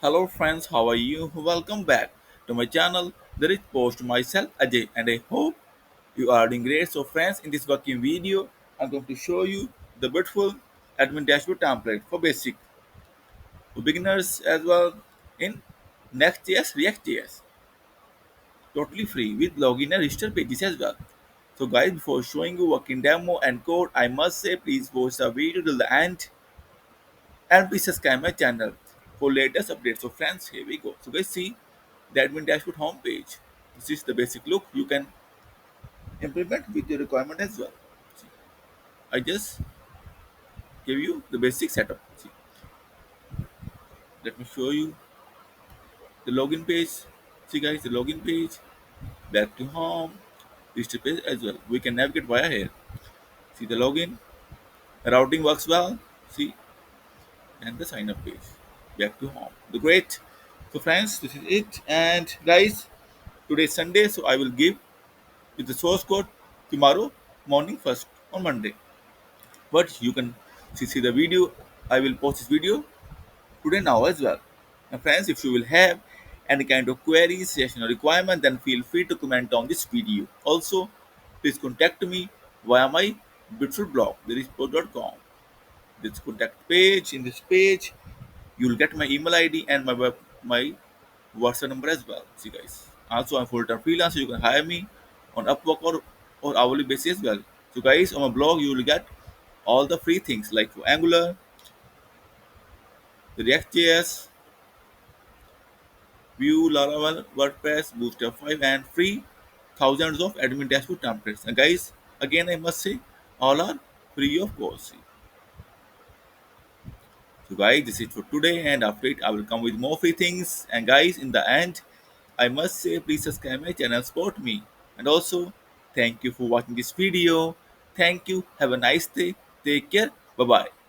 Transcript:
Hello friends, how are you? Welcome back to my channel, Therichpost. Myself Ajay, and I hope you are doing great. So friends, in this working video, I'm going to show you the beautiful admin dashboard template for basic for beginners as well in Next.js, React.js. Totally free with login and register pages as well. So guys, before showing you working demo and code, I must say please watch the video till the end and please subscribe my channel for latest updates. So friends, here we go. So guys, see the admin dashboard homepage. This is the basic look you can implement with your requirement as well. See, I just give you the basic setup. See, let me show you the login page. See guys, the login page, back to home, register page as well. We can navigate via here. See the login, routing works well. See, and the sign up page, back to home. The great. So friends, this is it. And guys, today is Sunday, so I will give with the source code tomorrow morning first on Monday. But you can see the video. I will post this video today now as well. And friends, if you will have any kind of queries, suggestion or requirement, then feel free to comment on this video. Also, please contact me via my beautiful blog, therichpost.com. This contact page, in this page, you will get my email ID and my WhatsApp number as well. See guys. Also I'm full-time freelancer. You can hire me on Upwork or hourly basis as well. So guys, on my blog you will get all the free things like for Angular, the React.js, Vue, Laravel, WordPress, Bootstrap 5 and free thousands of admin dashboard templates. And guys, again I must say all are free of cost. So guys, this is for today and after it I will come with more free things. And guys, in the end, I must say please subscribe my channel, support me. And also, thank you for watching this video. Thank you. Have a nice day. Take care. Bye bye.